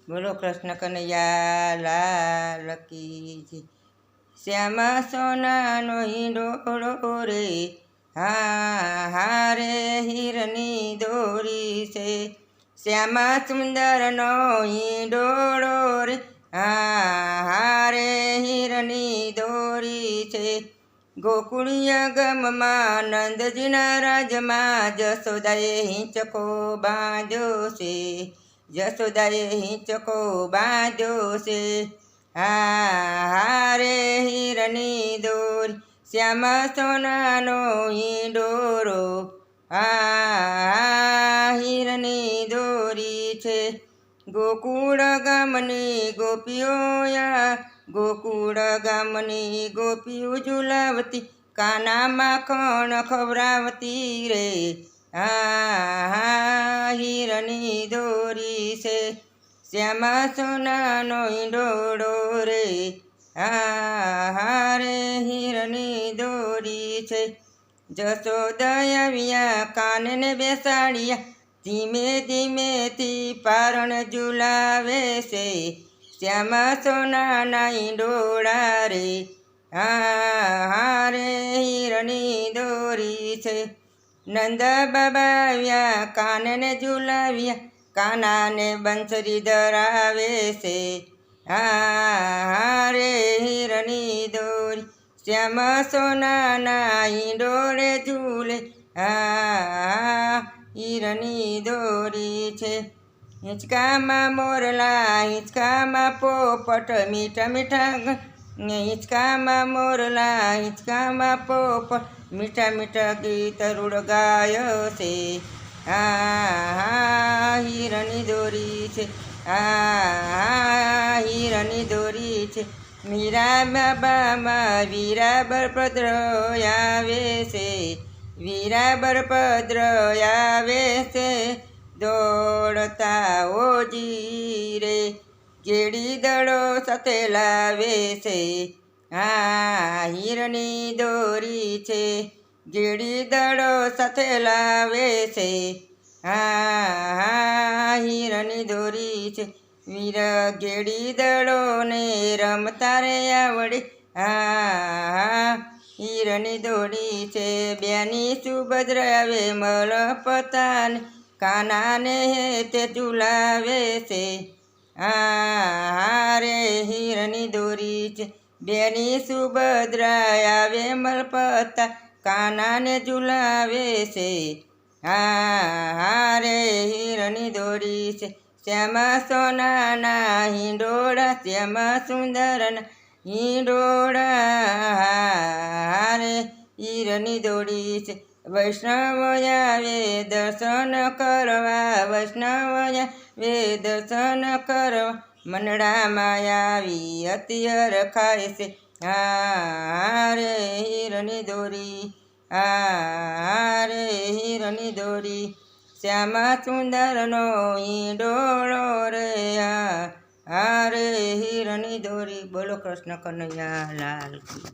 બોલો કૃષ્ણ કનૈયા લાલ કી જય। શ્યામા સોનાનો હિંડોળો રે હારે હીરની દોરી છે। શ્યામા સુંદરનો હિંડોળો રે હારે હીરની દોરી છે। ગોકુળિયા ગામમાં નંદજીના રાજમાં જશોદાએ હિંચકો બાંધ્યો છે। જશોદાએ હિંચકો બાંધ્યો છે। હારે હીરની દોરી શ્યામા સોનાનો હિંડોળો હીરની દોરી છે। ગોકુળ ગામની ગોપીઓ ઝુલાવતી કાના માખણ ખવડાવતી રે હીરની દોરી છે। શ્યામા સોનાનો હિંડોળો રે હારે હીરની દોરી છે। જશોદા આવ્યા કાનને બેસાડ્યા ધીમે ધીમેથી પારણ ઝુલાવે છે। શ્યામા સોનાના હિંડોળા રે હારે હીરની દોરી છે। નંદ બાબા આવ્યા કાનને ઝુલાવ્યા કાનાને બંસરી ધરાવે છે। હારે હીરની દોરી શ્યામા સોનાના હિંડોળે ઝૂલે હીરની દોરી છે। હિંચકામાં મોરલા હિંચકામાં પોપટ મીઠા મીઠા હિંચકામાં મોરલા હિંચકામાં પોપટ મીઠા મીઠા ગીત રૂડ ગાયો છે। હીરની દોરી છે હીરની દોરી છે। મીરા બાબામાં વીરા બળભદ્ર આવે છે। વીરા બળભદ્ર આવે છે। દોડતા ઓજી રે ગેડી દડો સાથે લાવે છે। હીરની દોરી છે ગેડી દડો સાથે લાવે છે। હીરની દોરી છે। વીર ગેડી દડો ને રમતા રે આવડે હીરની દોરી છે। બેની સુભદ્રા આવે મળપતાને કાનાને તે ઝુલાવે છે। હારે હીરની દોરી છે। બેની સુભદ્રા આવે મળપતા કાનાને ઝુલાવે છે। હારે હીરની દોરી છે। શ્યામા સોનાના હિંડોળા શ્યામા સુંદરના હિંડોળા હારે હીરની દોરી છે। વૈષ્ણવ આવે દર્શન કરવા વૈષ્ણવ આવે દર્શન કરવા મંડળામાં આવી અત્યર ખાય છે। હારે હીરની દોરી હારે હીરની દોરી શ્યામા સુંદરનો હિંડોળો રે હારે હીરની દોરી। બોલો કૃષ્ણ કનૈયા લાલ કી।